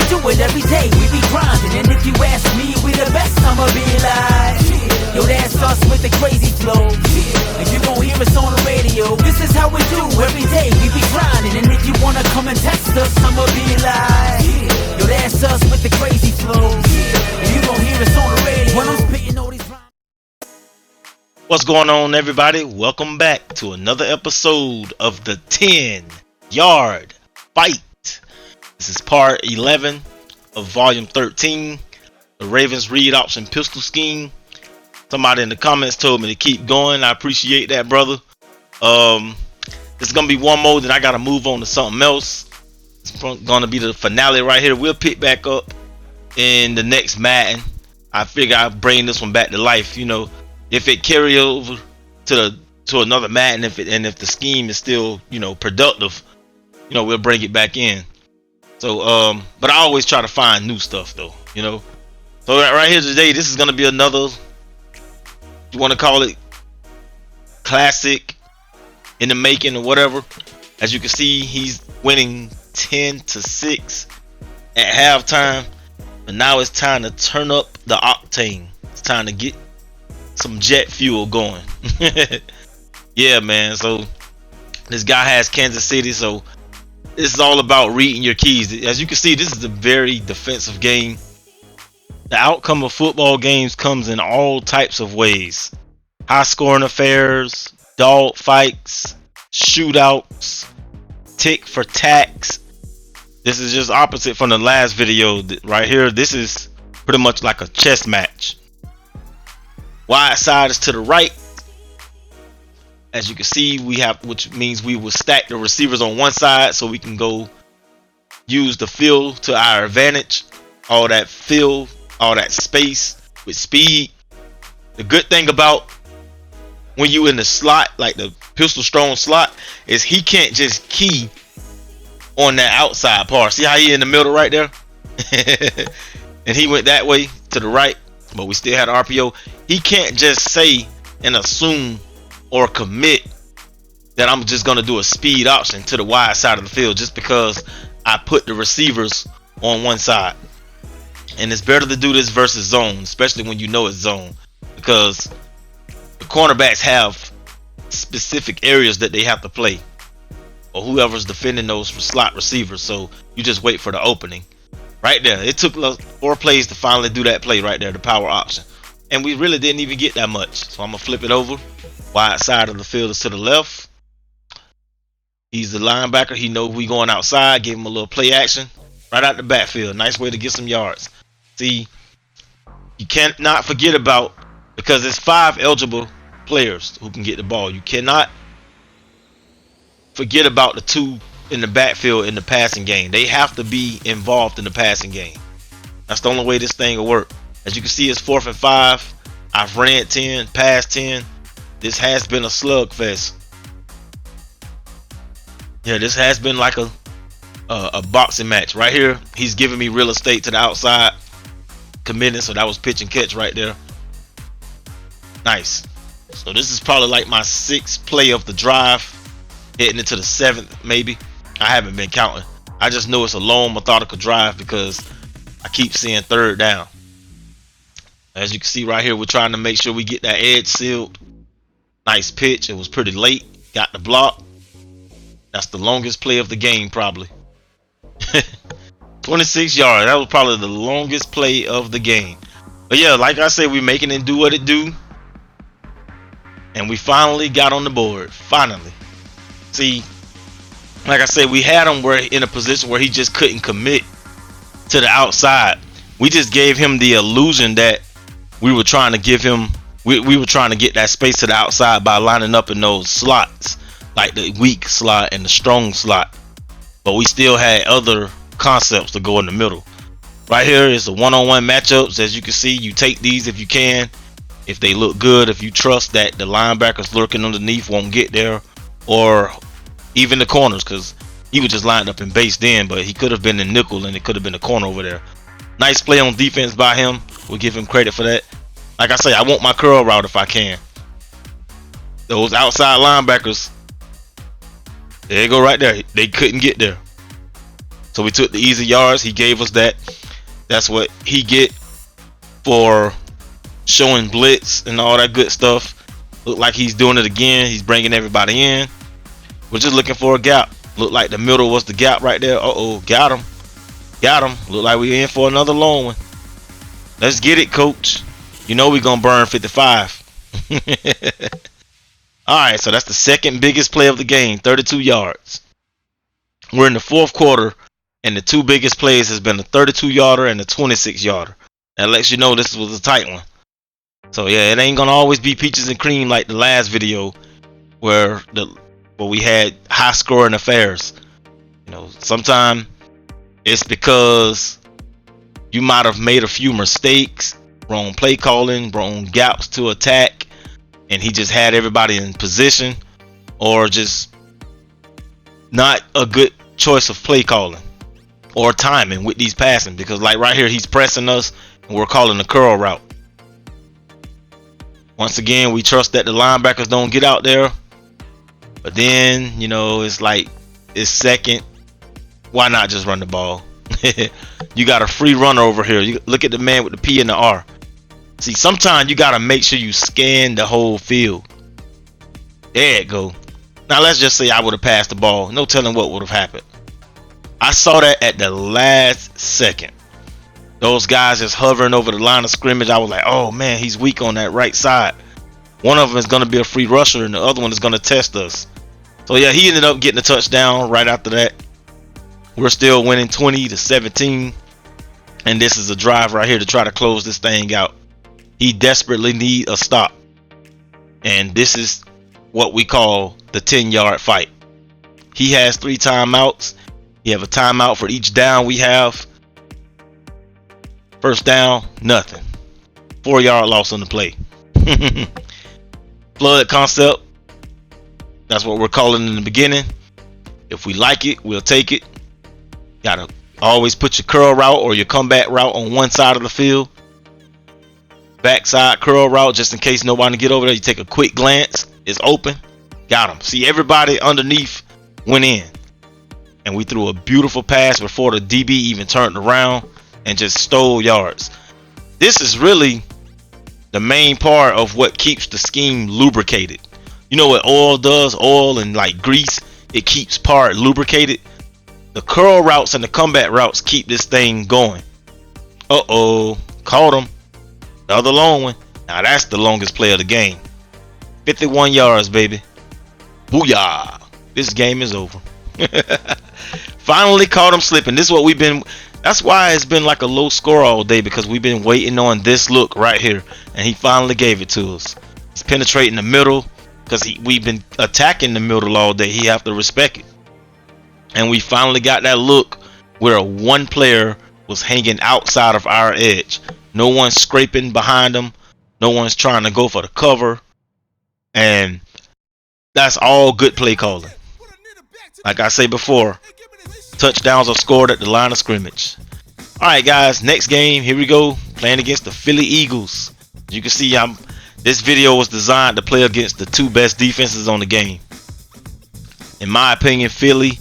we do it every day. We be grinding, and if you ask me, we the best. I'ma be like, yo, that's us with the crazy flow. And you gon' hear us on the radio. This is how we do every day. We be grinding, and if you wanna come and test us, I'ma be like, yo, that's us with the crazy flow. And you gon' hear us on the radio when I'm spitting all these rhymes. What's going on, everybody? Welcome back to another episode of the 10-Yard Fight. This is part 11 of volume 13, the Ravens read option pistol scheme. Somebody in the comments told me to keep going. I appreciate that, brother. This is gonna be one more, then I gotta move on to something else. It's gonna be the finale right here. We'll pick back up in the next Madden. I figure I'll bring this one back to life. You know, if it carry over to another Madden, if the scheme is still, you know, productive, you know, we'll bring it back in. So but I always try to find new stuff though, you know. So right here today, this is gonna be another, you want to call it classic in the making or whatever. As you can see, he's winning 10-6 at halftime, but now it's time to turn up the octane. It's time to get some jet fuel going. Yeah, man. So this guy has Kansas City, so this is all about reading your keys. As you can see, this is a very defensive game. The outcome of football games comes in all types of ways: high scoring affairs, dog fights, shootouts, tick for tacks. This is just opposite from the last video right here. This is pretty much like a chess match. Wide side is to the right. As you can see, we have, which means we will stack the receivers on one side so we can go use the field to our advantage. All that field, all that space with speed. The good thing about when you in the slot, like the pistol strong slot, is he can't just key on that outside part. See how he in the middle right there? And he went that way to the right, but we still had RPO. He can't just say and assume or commit that I'm just gonna do a speed option to the wide side of the field just because I put the receivers on one side. And it's better to do this versus zone, especially when you know it's zone, because the cornerbacks have specific areas that they have to play, or whoever's defending those slot receivers. So you just wait for the opening right there. It took 4 plays to finally do that play right there, the power option, and we really didn't even get that much. So I'm gonna flip it over. Wide side of the field is to the left. He's the linebacker. He knows we going outside. Give him a little play action right out the backfield. Nice way to get some yards. See, you can't not forget about, because there's 5 eligible players who can get the ball. You cannot forget about the 2 in the backfield in the passing game. They have to be involved in the passing game. That's the only way this thing will work. As you can see, it's 4th and 5. I've ran 10, passed 10. This has been a slugfest. Yeah, this has been like a boxing match right here. He's giving me real estate to the outside, committing. So that was pitch and catch right there. Nice. So this is probably like my 6th play of the drive, heading into the 7th maybe. I haven't been counting. I just know it's a long, methodical drive because I keep seeing 3rd down. As you can see right here, we're trying to make sure we get that edge sealed. Nice pitch. It was pretty late. Got the block. That's the longest play of the game probably. 26 yards. That was probably the longest play of the game. But yeah, like I said, we're making it do what it do. And we finally got on the board. Finally. See, like I said, we had him in a position where he just couldn't commit to the outside. We just gave him the illusion that we were trying to give him, we were trying to get that space to the outside by lining up in those slots, like the weak slot and the strong slot. But we still had other concepts to go in the middle. Right here is the one-on-one matchups. As you can see, you take these if you can, if they look good, if you trust that the linebackers lurking underneath won't get there, or even the corners, because he was just lined up in base then, but he could have been in nickel and it could have been a corner over there. Nice play on defense by him. We'll give him credit for that. Like I say, I want my curl route if I can. Those outside linebackers, there you go right there. They couldn't get there. So we took the easy yards. He gave us that. That's what he get for showing blitz and all that good stuff. Look like he's doing it again. He's bringing everybody in. We're just looking for a gap. Look like the middle was the gap right there. Uh-oh, got him. Got him. Look like we're in for another long one. Let's get it, coach. You know we're going to burn 55. Alright, so that's the second biggest play of the game. 32 yards. We're in the fourth quarter, and the two biggest plays has been a 32-yarder and a 26-yarder. That lets you know this was a tight one. So yeah, it ain't going to always be peaches and cream like the last video where we had high-scoring affairs. You know, sometimes it's because you might have made a few mistakes, wrong play calling, wrong gaps to attack, and he just had everybody in position, or just not a good choice of play calling or timing with these passing. Because like right here, he's pressing us and we're calling the curl route. Once again, we trust that the linebackers don't get out there. But then, you know, it's like, it's second. Why not just run the ball? You got a free runner over here. You look at the man with the P and the R. See, sometimes you got to make sure you scan the whole field. There it go. Now, let's just say I would have passed the ball. No telling what would have happened. I saw that at the last second. Those guys just hovering over the line of scrimmage. I was like, oh, man, he's weak on that right side. One of them is going to be a free rusher, and the other one is going to test us. So, yeah, he ended up getting a touchdown right after that. We're still winning 20-17. And this is a drive right here to try to close this thing out. He desperately needs a stop. And this is what we call the 10-yard fight. He has 3 timeouts. You have a timeout for each down we have. First down, nothing. 4-yard loss on the play. Flood concept. That's what we're calling in the beginning. If we like it, we'll take it. Gotta always put your curl route or your comeback route on one side of the field. Backside curl route, just in case nobody get over there. You take a quick glance. It's open. Got him. See, everybody underneath went in. And we threw a beautiful pass before the DB even turned around and just stole yards. This is really the main part of what keeps the scheme lubricated. You know what oil does? Oil and like grease, it keeps part lubricated. The curl routes and the comeback routes keep this thing going. Uh-oh, caught him. Another long one. Now that's the longest play of the game. 51 yards, baby. Booyah. This game is over. Finally caught him slipping. This is what we've been. That's why it's been like a low score all day, because we've been waiting on this look right here, and he finally gave it to us. He's penetrating the middle, because we've been attacking the middle all day. He have to respect it. And we finally got that look where one player was hanging outside of our edge. No one's scraping behind him. No one's trying to go for the cover. And that's all good play calling. Like I say before, touchdowns are scored at the line of scrimmage. Alright guys, next game, here we go. Playing against the Philly Eagles. As you can see, this video was designed to play against the 2 best defenses on the game. In my opinion, Philly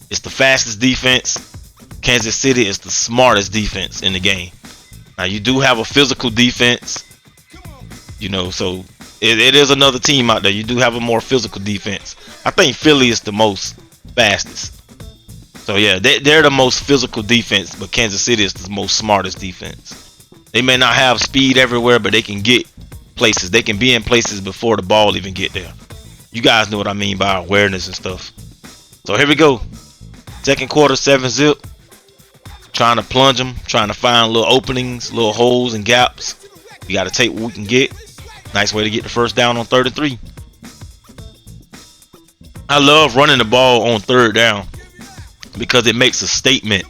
is the fastest defense. Kansas City is the smartest defense in the game. Now you do have a physical defense, you know, so it is another team out there. You do have a more physical defense. I think Philly is the most fastest. So yeah, they're the most physical defense, but Kansas City is the most smartest defense. They may not have speed everywhere, but they can get places. They can be in places before the ball even get there. You guys know what I mean by awareness and stuff. So here we go. Second quarter, 7-zip. Trying to plunge them, trying to find little openings, little holes and gaps. We got to take what we can get. Nice way to get the first down on 3rd and 3. I love running the ball on 3rd down because it makes a statement.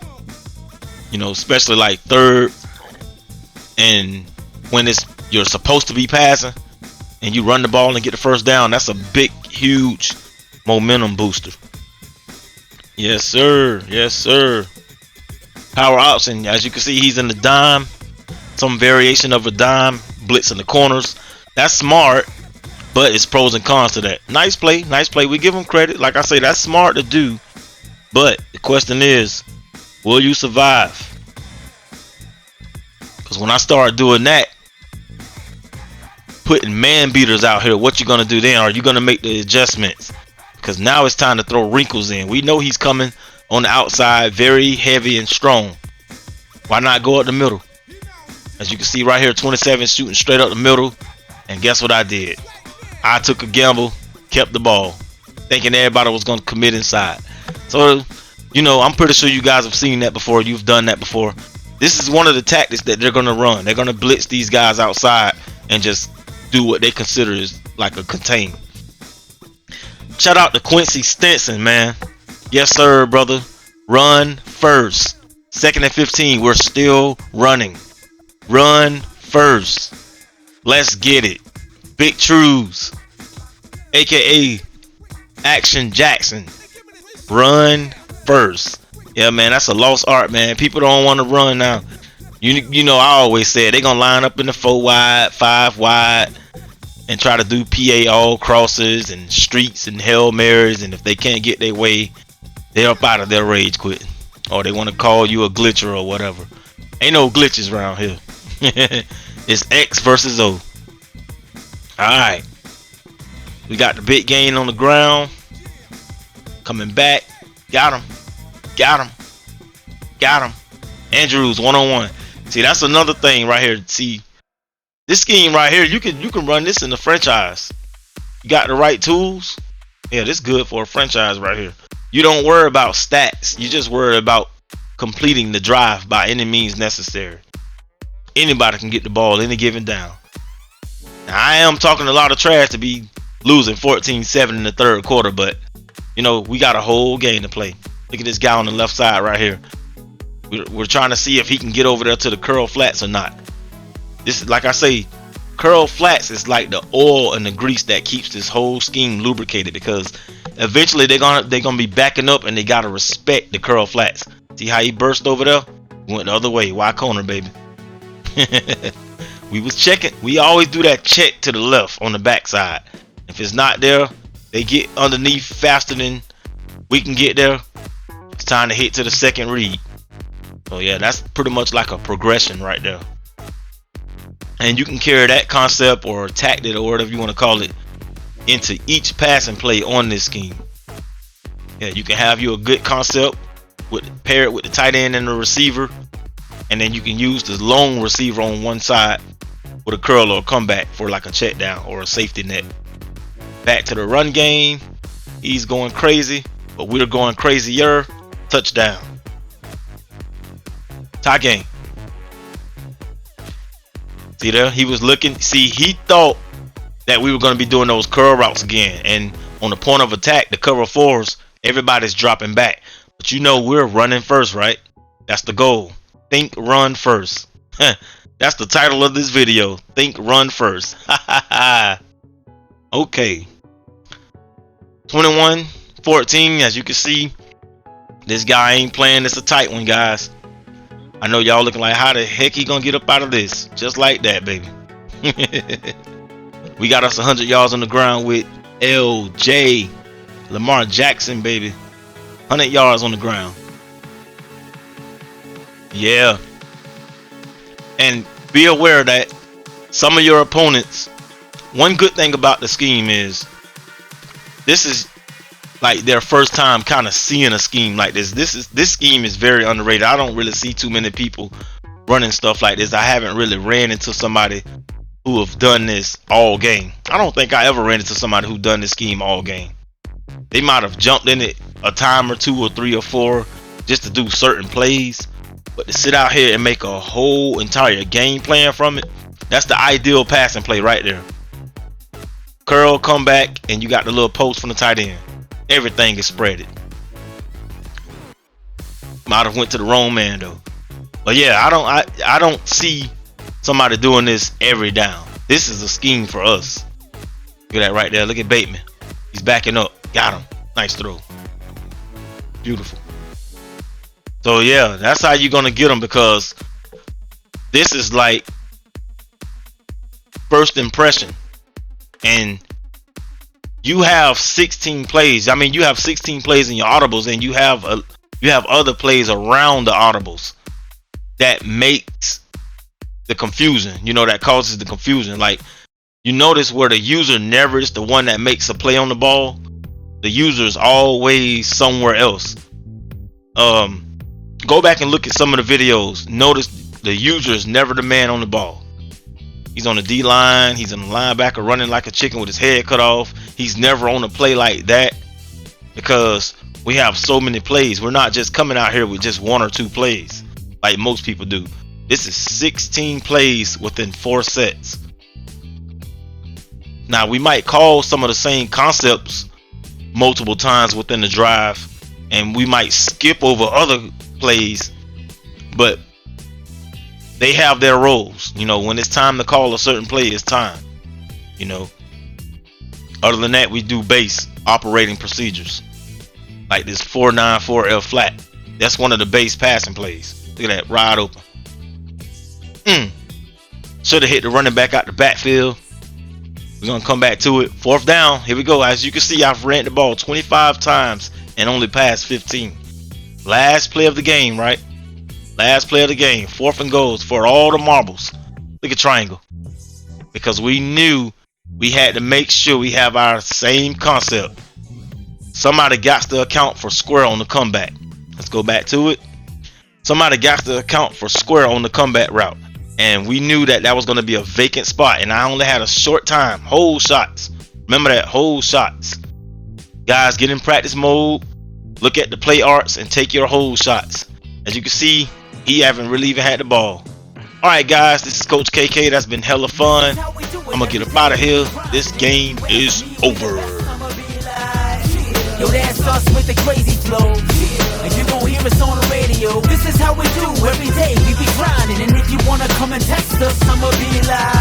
You know, especially like 3rd and when you're supposed to be passing and you run the ball and get the first down. That's a big, huge momentum booster. Yes, sir. Yes, sir. Power option, as you can see, he's in the dime, some variation of a dime, blitz in the corners. That's smart, but it's pros and cons to that. Nice play, nice play. We give him credit. Like I say, that's smart to do, but the question is, Will you survive? Because when I start doing that, putting man beaters out here, what you gonna do then? Are you gonna make the adjustments? Because now it's time to throw wrinkles in. We know he's coming on the outside, very heavy and strong. Why not go up the middle? As you can see right here, 27 shooting straight up the middle. And guess what I did? I took a gamble, kept the ball, thinking everybody was gonna commit inside. So, you know, I'm pretty sure you guys have seen that before. You've done that before. This is one of the tactics that they're gonna run. They're gonna blitz these guys outside and just do what they consider is like a contain. Shout out to Quincy Stinson, man. Yes, sir, brother. Run first. 2nd and 15. We're still running. Run first. Let's get it. Big Trues, aka Action Jackson. Run first. Yeah, man, that's a lost art, man. People don't want to run now. You know, I always say they're gonna line up in the 4 wide, 5 wide, and try to do PA all crosses and streets and Hail Marys, and if they can't get their way, they're up out of their rage quitting. Or they want to call you a glitcher or whatever. Ain't no glitches around here. It's X versus O. Alright. We got the big gain on the ground. Coming back. Got him. Got him. Got him. Andrews 1-on-1. See, that's another thing right here. See, this scheme right here, you can run this in the franchise. You got the right tools. Yeah, this is good for a franchise right here. You don't worry about stats. You just worry about completing the drive by any means necessary. Anybody can get the ball any given down. Now, I am talking a lot of trash to be losing 14-7 in the third quarter, but you know, we got a whole game to play. Look at this guy on the left side right here. We're trying to see if he can get over there to the curl flats or not. This is, like I say, curl flats is like the oil and the grease that keeps this whole scheme lubricated, because eventually they're gonna be backing up and they gotta respect the curl flats. See how he burst over there? Went the other way. Y corner, baby. We was checking. We always do that check to the left on the backside. If it's not there, they get underneath faster than we can get there. It's time to hit to the second read. So yeah, that's pretty much like a progression right there. And you can carry that concept or tactic or whatever you want to call it into each passing play on this scheme. Yeah, you can have you a good concept pair it with the tight end and the receiver, and then you can use the lone receiver on one side with a curl or a comeback for like a check down or a safety net. Back to the run game. He's going crazy, but we're going crazier. Touchdown. Tie game. See there? He was looking. See, he thought that we were going to be doing those curl routes again. And on the point of attack, the cover fours, everybody's dropping back. But you know we're running first, right? That's the goal. Think, run first. That's the title of this video. Think, run first. Okay. 21-14. As you can see, this guy ain't playing. It's a tight one, guys. I know y'all looking like, how the heck he gonna get up out of this? Just like that, baby. We got us 100 yards on the ground with LJ Lamar Jackson, baby. 100 yards on the ground. Yeah. And be aware that some of your opponents, one good thing about the scheme is this is like their first time kind of seeing a scheme like this. This scheme is very underrated. I don't really see too many people running stuff like this. I haven't really ran into somebody who have done this all game. I don't think I ever ran into somebody who done this scheme all game. They might have jumped in it a time or two or three or four just to do certain plays, but to sit out here and make a whole entire game plan from it, that's the ideal passing play right there. Curl, come back, and you got the little post from the tight end. Everything is spreaded. Might have went to the wrong man though. But yeah, I don't see somebody doing this every down. This is a scheme for us. Look at that right there. Look at Bateman. He's backing up. Got him. Nice throw. Beautiful. So yeah, that's how you're gonna get them, because this is like first impression. And you have 16 plays. I mean, you have 16 plays in your audibles, and you have You have other plays around the audibles that makes the confusion, that causes the confusion. Like, you notice where the user never is the one that makes a play on the ball. The user is always somewhere else. Go back and look at some of the videos. Notice the user is never the man on the ball. He's on the D line. He's in the linebacker running like a chicken with his head cut off. He's never on a play like that, because we have so many plays. We're not just coming out here with just 1 or 2 plays like most people do. This is 16 plays within 4 sets. Now, we might call some of the same concepts multiple times within the drive, and we might skip over other plays, but they have their roles. When it's time to call a certain play, it's time. Other than that, we do base operating procedures, like this 4-9-4 F flat. That's one of the base passing plays. Look at that, wide open. Should have hit the running back out the backfield. We're gonna come back to it. 4th down. Here we go. As you can see, I've ran the ball 25 times and only passed 15. Last play of the game, right? Last play of the game. 4th and goals for all the marbles. Look at triangle. Because we knew we had to make sure we have our same concept. Somebody got to account for square on the comeback. Let's go back to it. Somebody got to account for square on the comeback route. And we knew that was going to be a vacant spot. And I only had a short time. Hold shots. Remember that, hold shots. Guys, get in practice mode. Look at the play arts and take your hold shots. As you can see, he haven't really even had the ball. Alright guys, this is Coach KK. That's been hella fun. I'm going to get up out of here. This game is over. Yo, that's us with the crazy flow. And you gon' hear us on the radio. This is how we do every day. We be grinding. And if you wanna come and test us, I'ma be live.